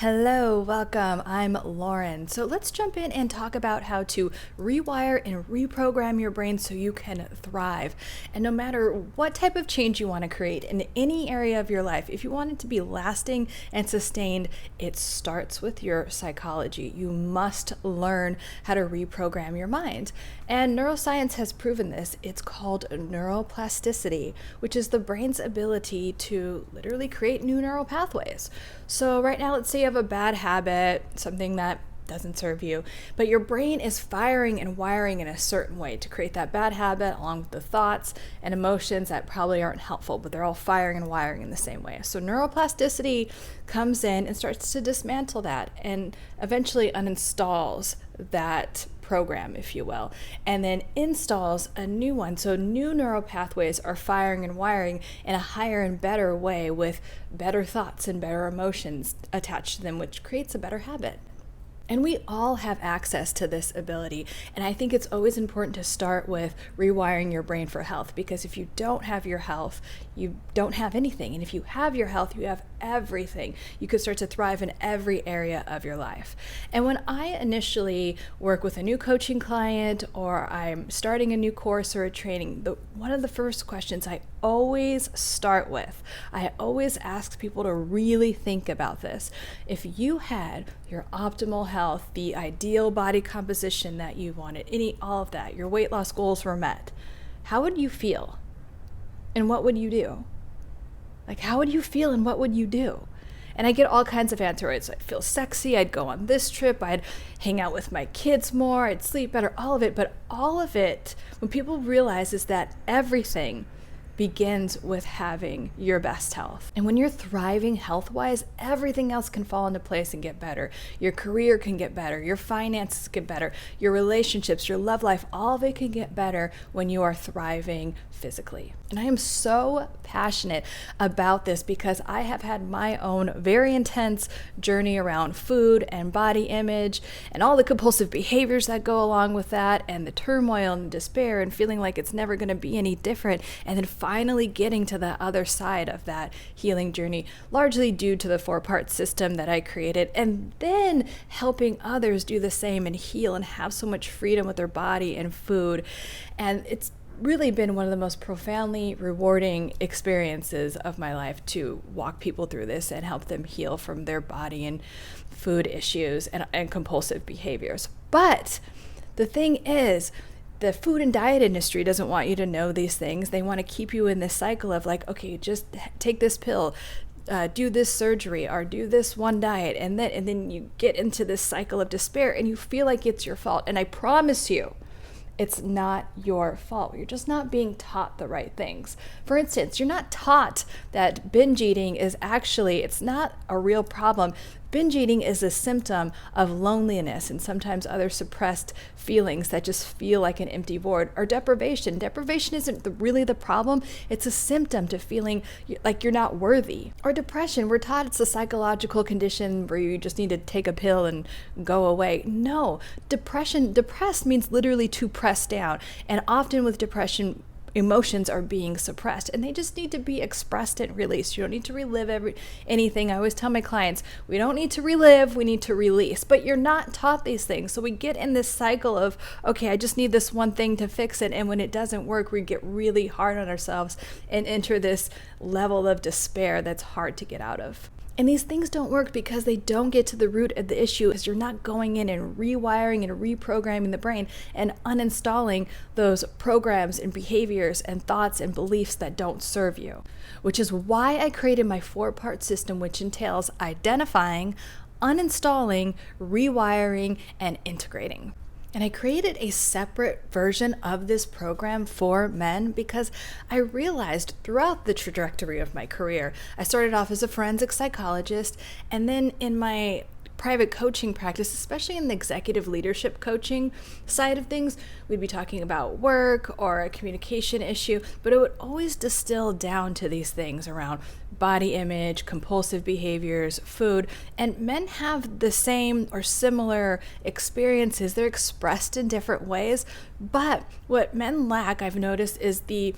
Hello, welcome. I'm Lauren. So let's jump in and talk about how to rewire and reprogram your brain so you can thrive. And no matter what type of change you want to create in any area of your life, if you want it to be lasting and sustained, it starts with your psychology. You must learn how to reprogram your mind. And neuroscience has proven this. It's called neuroplasticity, which is the brain's ability to literally create new neural pathways. So right now, let's say you have a bad habit, something that doesn't serve you, but your brain is firing and wiring in a certain way to create that bad habit along with the thoughts and emotions that probably aren't helpful, but they're all firing and wiring in the same way. So neuroplasticity comes in and starts to dismantle that and eventually uninstalls that program, if you will, and then installs a new one. So new neural pathways are firing and wiring in a higher and better way with better thoughts and better emotions attached to them, which creates a better habit. And we all have access to this ability. And I think it's always important to start with rewiring your brain for health, because if you don't have your health, you don't have anything. And if you have your health, you have everything. You could start to thrive in every area of your life. And when I initially work with a new coaching client or I'm starting a new course or a training, one of the first questions I always start with, I always ask people to really think about this. If you had your optimal health, the ideal body composition that you wanted, all of that, your weight loss goals were met, how would you feel? And what would you do? Like, how would you feel and what would you do? And I get all kinds of answers. I'd feel sexy, I'd go on this trip, I'd hang out with my kids more, I'd sleep better, all of it. But all of it, when people realize, is that everything begins with having your best health. And when you're thriving health-wise, everything else can fall into place and get better. Your career can get better, your finances get better, your relationships, your love life, all of it can get better when you are thriving physically. And I am so passionate about this because I have had my own very intense journey around food and body image and all the compulsive behaviors that go along with that, and the turmoil and despair and feeling like it's never going to be any different, and then finally getting to the other side of that healing journey, largely due to the 4-part system that I created, and then helping others do the same and heal and have so much freedom with their body and food. And it's really been one of the most profoundly rewarding experiences of my life to walk people through this and help them heal from their body and food issues and compulsive behaviors. But the thing is, the food and diet industry doesn't want you to know these things. They want to keep you in this cycle of like, okay, just take this pill, do this surgery, or do this one diet, and then you get into this cycle of despair and you feel like it's your fault. And I promise you, it's not your fault. You're just not being taught the right things. For instance, you're not taught that binge eating is actually, it's not a real problem. Binge eating is a symptom of loneliness and sometimes other suppressed feelings that just feel like an empty void, or deprivation. Deprivation isn't really the problem. It's a symptom to feeling like you're not worthy. Or depression. We're taught it's a psychological condition where you just need to take a pill and go away. No, depressed means literally to press down. And often with depression, emotions are being suppressed and they just need to be expressed and released. You don't need to relive anything. I always tell my clients, we don't need to relive, we need to release. But you're not taught these things. So we get in this cycle of, okay, I just need this one thing to fix it. And when it doesn't work, we get really hard on ourselves and enter this level of despair that's hard to get out of. And these things don't work because they don't get to the root of the issue, is you're not going in and rewiring and reprogramming the brain and uninstalling those programs and behaviors and thoughts and beliefs that don't serve you. Which is why I created my 4-part system, which entails identifying, uninstalling, rewiring, and integrating. And I created a separate version of this program for men because I realized throughout the trajectory of my career, I started off as a forensic psychologist, and then in my private coaching practice, especially in the executive leadership coaching side of things, we'd be talking about work or a communication issue, but it would always distill down to these things around body image, compulsive behaviors, food, and men have the same or similar experiences. They're expressed in different ways, but what men lack, I've noticed, is the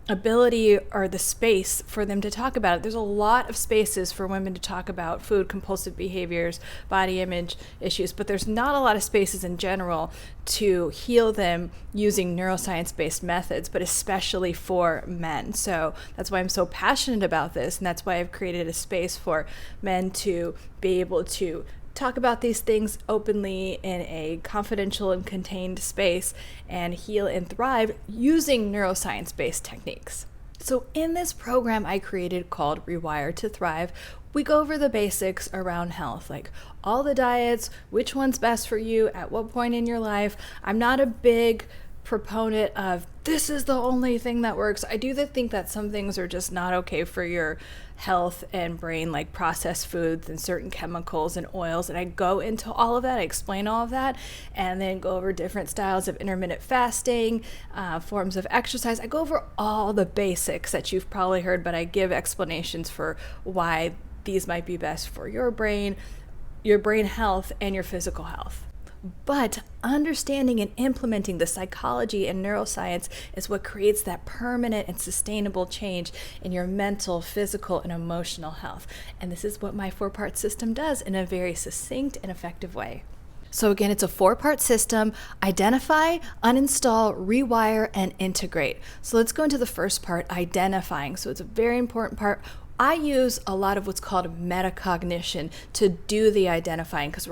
ability or the space for them to talk about it. There's a lot of spaces for women to talk about food, compulsive behaviors, body image issues, but there's not a lot of spaces in general to heal them using neuroscience-based methods, but especially for men. So that's why I'm so passionate about this, and that's why I've created a space for men to be able to talk about these things openly in a confidential and contained space and heal and thrive using neuroscience-based techniques. So in this program I created called Rewire to Thrive, we go over the basics around health, like all the diets, which one's best for you, at what point in your life. I'm not a big proponent of this is the only thing that works. I do think that some things are just not okay for your health and brain, like processed foods and certain chemicals and oils. And I go into all of that, I explain all of that, and then go over different styles of intermittent fasting, forms of exercise. I go over all the basics that you've probably heard, but I give explanations for why these might be best for your brain health, and your physical health. But understanding and implementing the psychology and neuroscience is what creates that permanent and sustainable change in your mental, physical, and emotional health. And this is what my 4-part system does in a very succinct and effective way. So again, it's a 4-part system: identify, uninstall, rewire, and integrate. So let's go into the first part, identifying. So it's a very important part. I use a lot of what's called metacognition to do the identifying, because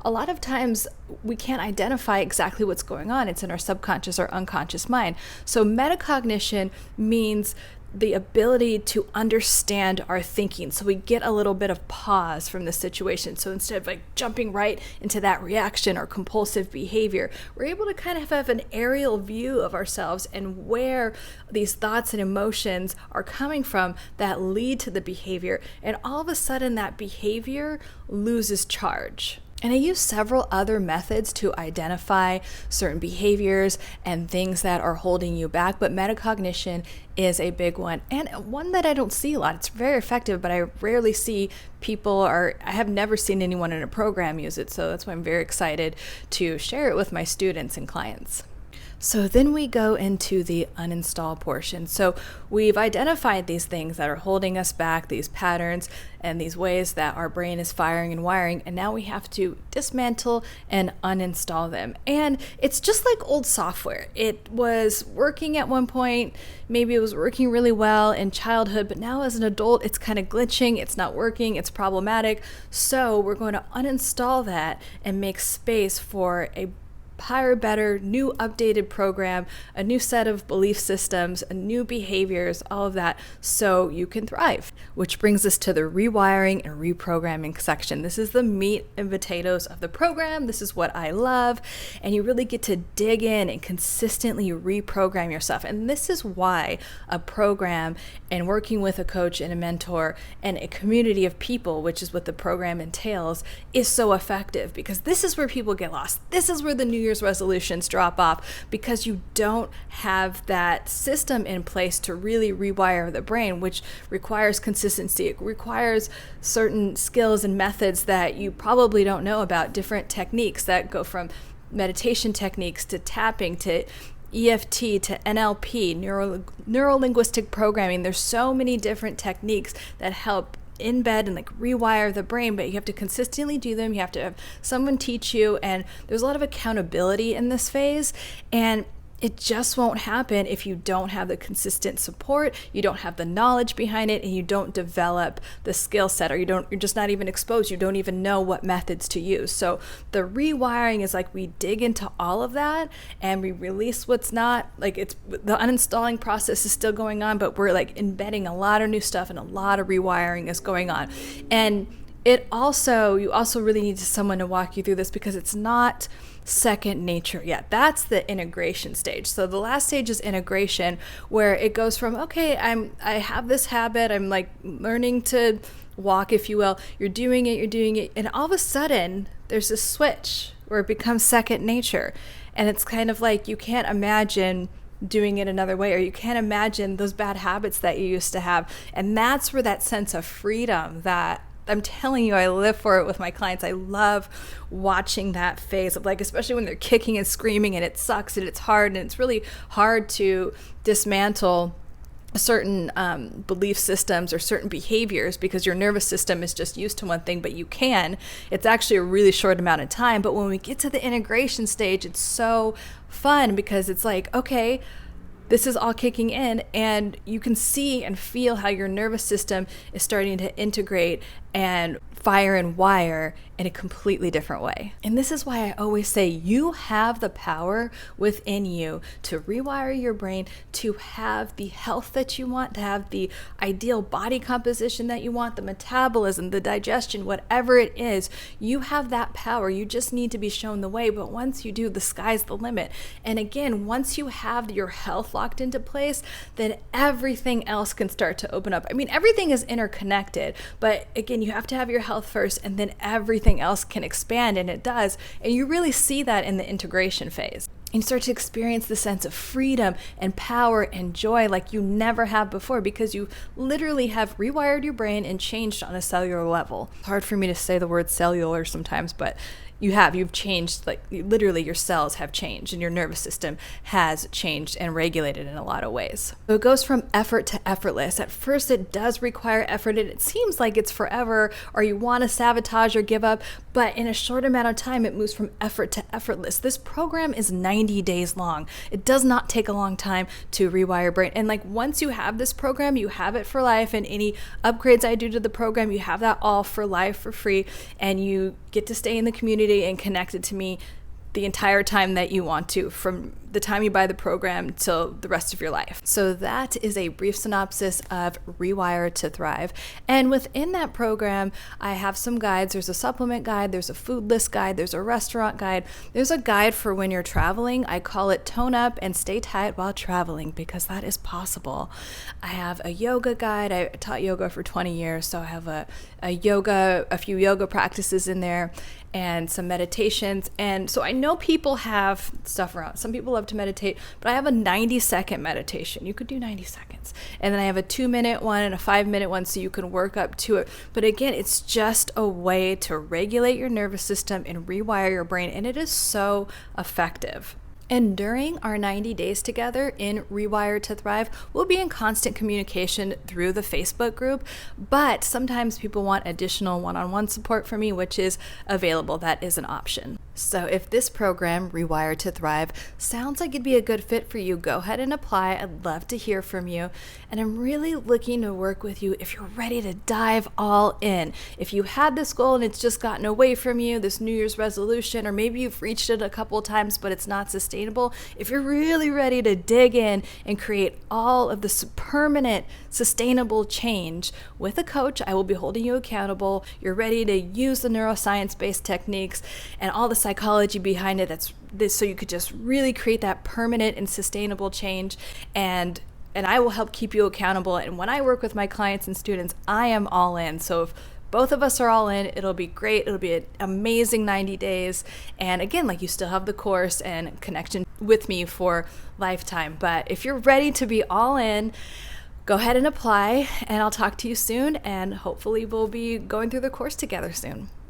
a lot of times we can't identify exactly what's going on. It's in our subconscious or unconscious mind. So metacognition means the ability to understand our thinking. So we get a little bit of pause from the situation. So instead of like jumping right into that reaction or compulsive behavior, we're able to kind of have an aerial view of ourselves and where these thoughts and emotions are coming from that lead to the behavior. And all of a sudden that behavior loses charge. And I use several other methods to identify certain behaviors and things that are holding you back, but metacognition is a big one, and one that I don't see a lot. It's very effective, but I rarely see I have never seen anyone in a program use it, so that's why I'm very excited to share it with my students and clients. So then we go into the uninstall portion. So we've identified these things that are holding us back, these patterns and these ways that our brain is firing and wiring, and now we have to dismantle and uninstall them. And it's just like old software. It was working at one point, maybe it was working really well in childhood, but now as an adult it's kind of glitching, it's not working, it's problematic. So we're going to uninstall that and make space for a higher, better, new updated program, a new set of belief systems, new behaviors, all of that, so you can thrive. Which brings us to the rewiring and reprogramming section. This is the meat and potatoes of the program. This is what I love. And you really get to dig in and consistently reprogram yourself. And this is why a program and working with a coach and a mentor and a community of people, which is what the program entails, is so effective, because this is where people get lost. This is where the New Year's resolutions drop off, because you don't have that system in place to really rewire the brain, which requires consistency. It requires certain skills and methods that you probably don't know about, different techniques that go from meditation techniques to tapping to EFT to NLP, neuro-linguistic programming. There's so many different techniques that help embed and like rewire the brain, but you have to consistently do them. You have to have someone teach you, and there's a lot of accountability in this phase, and it just won't happen if you don't have the consistent support, you don't have the knowledge behind it, and you don't develop the skill set, or you're just not even exposed. You don't even know what methods to use. So the rewiring is like we dig into all of that and we release what's not. Like, it's the uninstalling process is still going on, but we're like embedding a lot of new stuff, and a lot of rewiring is going on. And you also really need someone to walk you through this, because it's not second nature yet. That's the integration stage. So the last stage is integration, where it goes from, okay, I have this habit, I'm like learning to walk, if you will. You're doing it, and all of a sudden there's a switch where it becomes second nature. And it's kind of like you can't imagine doing it another way, or you can't imagine those bad habits that you used to have. And that's where that sense of freedom that I'm telling you, I live for it with my clients. I love watching that phase of, like, especially when they're kicking and screaming and it sucks and it's hard, and it's really hard to dismantle certain belief systems or certain behaviors because your nervous system is just used to one thing, but it's actually a really short amount of time. But when we get to the integration stage, it's so fun because it's like, okay, this is all kicking in, and you can see and feel how your nervous system is starting to integrate and fire and wire in a completely different way. And this is why I always say you have the power within you to rewire your brain, to have the health that you want, to have the ideal body composition that you want, the metabolism, the digestion, whatever it is. You have that power. You just need to be shown the way. But once you do, the sky's the limit. And again, once you have your health locked into place, then everything else can start to open up. I mean, everything is interconnected, but again, you have to have your health first, and then everything else can expand, and it does. And you really see that in the integration phase. And you start to experience the sense of freedom and power and joy like you never have before, because you literally have rewired your brain and changed on a cellular level. It's hard for me to say the word cellular sometimes, but you've changed, like literally your cells have changed and your nervous system has changed and regulated in a lot of ways. So it goes from effort to effortless. At first it does require effort and it seems like it's forever, or you want to sabotage or give up, but in a short amount of time it moves from effort to effortless. This program is 90 days long. It does not take a long time to rewire your brain. And like once you have this program, you have it for life, and any upgrades I do to the program, you have that all for life for free, and you get to stay in the community and connected to me the entire time that you want to, from the time you buy the program till the rest of your life. So that is a brief synopsis of Rewire to Thrive. And within that program, I have some guides. There's a supplement guide, there's a food list guide, there's a restaurant guide, there's a guide for when you're traveling. I call it Tone Up and Stay Tight While Traveling, because that is possible. I have a yoga guide. I taught yoga for 20 years, so I have a few yoga practices in there and some meditations. And so I know people have stuff around. Some people love to meditate, but I have a 90-second meditation. You could do 90 seconds. And then I have a 2-minute one and a 5-minute one, so you can work up to it. But again, it's just a way to regulate your nervous system and rewire your brain, and it is so effective. And during our 90 days together in Rewire to Thrive, we'll be in constant communication through the Facebook group, but sometimes people want additional one-on-one support from me, which is available. That is an option. So if this program, Rewire to Thrive, sounds like it'd be a good fit for you, go ahead and apply. I'd love to hear from you. And I'm really looking to work with you if you're ready to dive all in. If you had this goal and it's just gotten away from you, this New Year's resolution, or maybe you've reached it a couple of times, but it's not sustainable. If you're really ready to dig in and create all of this permanent, sustainable change with a coach, I will be holding you accountable. You're ready to use the neuroscience-based techniques and all the psychology behind it, that's this, so you could just really create that permanent and sustainable change, and I will help keep you accountable. And when I work with my clients and students, I am all in. So if both of us are all in, it'll be great. It'll be an amazing 90 days. And again, like, you still have the course and connection with me for lifetime. But if you're ready to be all in, go ahead and apply, and I'll talk to you soon, and hopefully we'll be going through the course together soon.